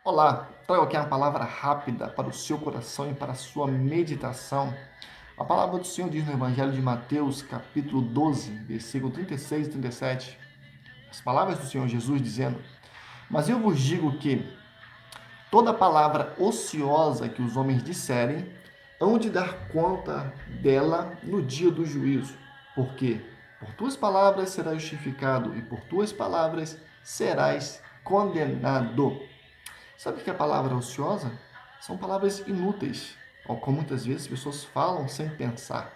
Olá, trago aqui uma palavra rápida para o seu coração e para a sua meditação. A palavra do Senhor diz no Evangelho de Mateus, capítulo 12, versículo 36 e 37. As palavras do Senhor Jesus dizendo: Mas eu vos digo que toda palavra ociosa que os homens disserem, hão de dar conta dela no dia do juízo. Porque por tuas palavras serás justificado e por tuas palavras serás condenado. Sabe o que é a palavra ociosa? São palavras inúteis, ou como muitas vezes as pessoas falam sem pensar,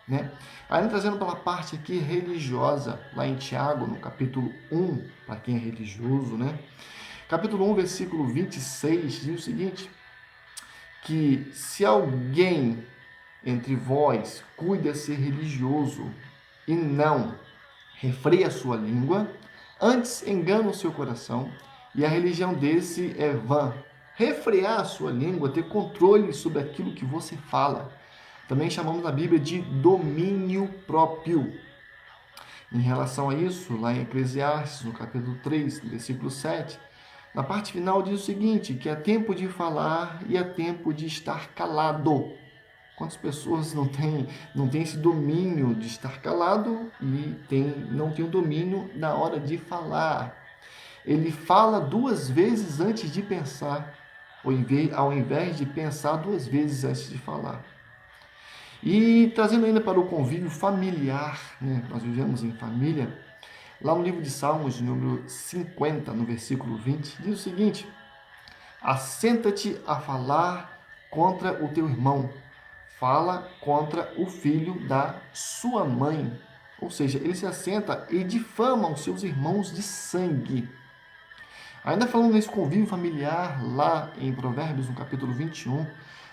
né? Ainda trazendo pela parte aqui religiosa, lá em Tiago, no capítulo 1, para quem é religioso, né? Capítulo 1, versículo 26, diz o seguinte, que se alguém entre vós cuida ser religioso e não refreia a sua língua, antes engana o seu coração, e a religião desse é vã. Refrear a sua língua, ter controle sobre aquilo que você fala. Também chamamos na Bíblia de domínio próprio. Em relação a isso, lá em Eclesiastes, no capítulo 3, versículo 7, na parte final diz o seguinte, que é tempo de falar e é tempo de estar calado. Quantas pessoas não têm esse domínio de estar calado e não tem o domínio na hora de falar? Ele fala duas vezes antes de pensar, ao invés de pensar duas vezes antes de falar. E trazendo ainda para o convívio familiar, né? Nós vivemos em família. Lá no livro de Salmos, número 50, no versículo 20, diz o seguinte: Assenta-te a falar contra o teu irmão, fala contra o filho da sua mãe. Ou seja, ele se assenta e difama os seus irmãos de sangue. Ainda falando nesse convívio familiar, lá em Provérbios, no capítulo 21,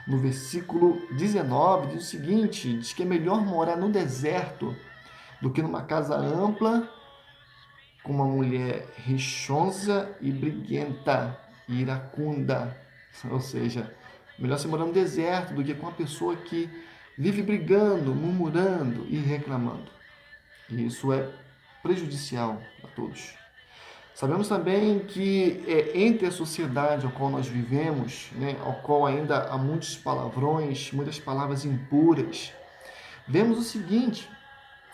no versículo 19, diz o seguinte, diz que é melhor morar no deserto do que numa casa ampla com uma mulher rixosa e briguenta e iracunda. Ou seja, melhor você morar no deserto do que com uma pessoa que vive brigando, murmurando e reclamando. E isso é prejudicial a todos. Sabemos também que entre a sociedade ao qual nós vivemos, né, ao qual ainda há muitos palavrões, muitas palavras impuras, vemos o seguinte,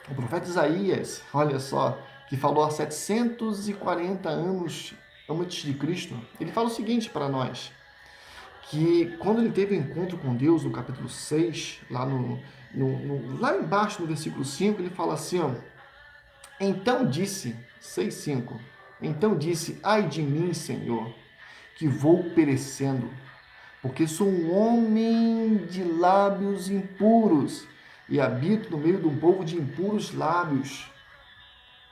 o profeta Isaías, olha só, que falou há 740 anos antes de Cristo, ele fala o seguinte para nós, que quando ele teve o um encontro com Deus, no capítulo 6, lá embaixo no versículo 5, ele fala assim, ó, então disse, 6:5, então disse, ai de mim, Senhor, que vou perecendo, porque sou um homem de lábios impuros e habito no meio de um povo de impuros lábios.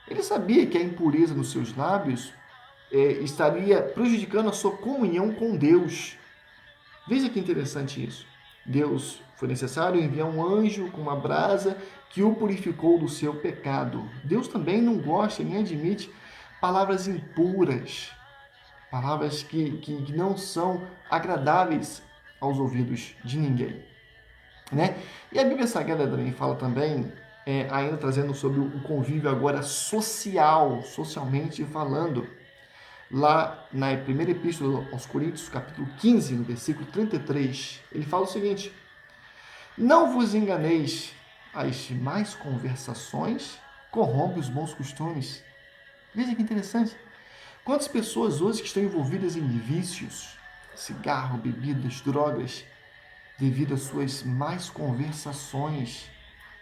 Ele sabia que a impureza nos seus lábios estaria prejudicando a sua comunhão com Deus. Veja que interessante isso. Deus foi necessário enviar um anjo com uma brasa que o purificou do seu pecado. Deus também não gosta nem admite palavras impuras, palavras que não são agradáveis aos ouvidos de ninguém, né? E a Bíblia Sagrada também fala também, ainda trazendo sobre o convívio agora social, socialmente falando, lá na primeira epístola aos Coríntios, capítulo 15, no versículo 33, ele fala o seguinte, não vos enganeis, as más conversações corrompem os bons costumes. Veja que interessante. Quantas pessoas hoje que estão envolvidas em vícios, cigarro, bebidas, drogas, devido às suas más conversações,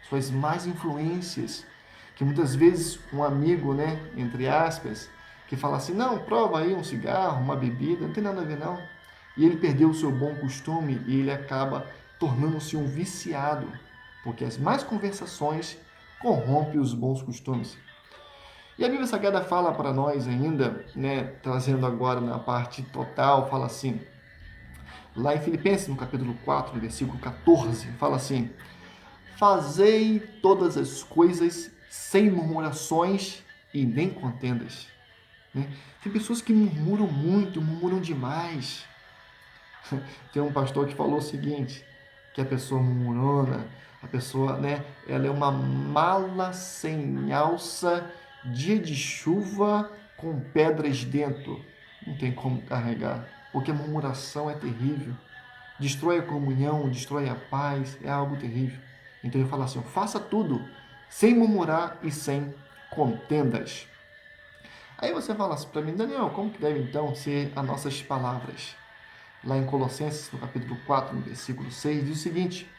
suas más influências, que muitas vezes um amigo, né, entre aspas, que fala assim, não, prova aí um cigarro, uma bebida, não tem nada a ver não. E ele perdeu o seu bom costume e ele acaba tornando-se um viciado, porque as más conversações corrompem os bons costumes. E a Bíblia Sagrada fala para nós ainda, né, trazendo agora na parte total, fala assim, lá em Filipenses, no capítulo 4, versículo 14, fala assim, fazei todas as coisas sem murmurações e nem contendas. Né? Tem pessoas que murmuram muito, murmuram demais. Tem um pastor que falou o seguinte, que a pessoa murmurona, a pessoa, né, ela é uma mala sem alça, dia de chuva com pedras dentro. Não tem como carregar. porque a murmuração é terrível. Destrói a comunhão, destrói a paz, é algo terrível. Então ele fala assim, faça tudo sem murmurar e sem contendas. Aí você fala assim para mim, Daniel, como que deve então ser as nossas palavras? Lá em Colossenses, no capítulo 4, no versículo 6, diz o seguinte,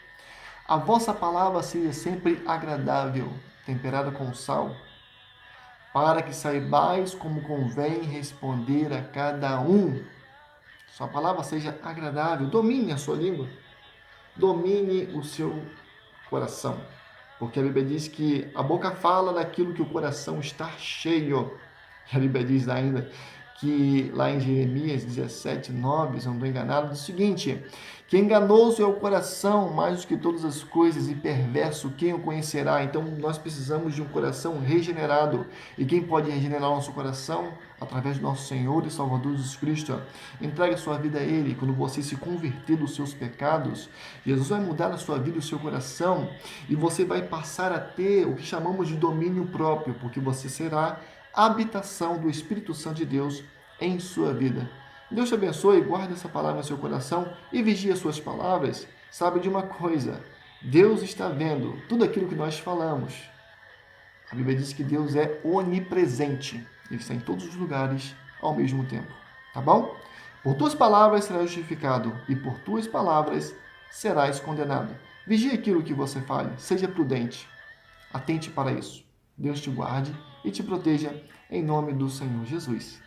a vossa palavra seja sempre agradável, temperada com sal, para que saibais como convém responder a cada um. Sua palavra seja agradável, domine a sua língua, domine o seu coração. Porque a Bíblia diz que a boca fala daquilo que o coração está cheio. E a Bíblia diz ainda que lá em Jeremias 17, 9, se não estou enganado, diz o seguinte, que enganoso é o coração mais do que todas as coisas e perverso, quem o conhecerá? Então nós precisamos de um coração regenerado. E quem pode regenerar o nosso coração? Através do nosso Senhor e Salvador Jesus Cristo. Entregue a sua vida a Ele. Quando você se converter dos seus pecados, Jesus vai mudar a sua vida e o seu coração e você vai passar a ter o que chamamos de domínio próprio, porque você será a habitação do Espírito Santo de Deus em sua vida. Deus te abençoe, guarde essa palavra no seu coração e vigie as suas palavras. Sabe de uma coisa, Deus está vendo tudo aquilo que nós falamos. A Bíblia diz que Deus é onipresente. Ele está em todos os lugares ao mesmo tempo. Tá bom? Por tuas palavras serás justificado e por tuas palavras serás condenado. Vigie aquilo que você fale. Seja prudente. Atente para isso. Deus te guarde e te proteja em nome do Senhor Jesus.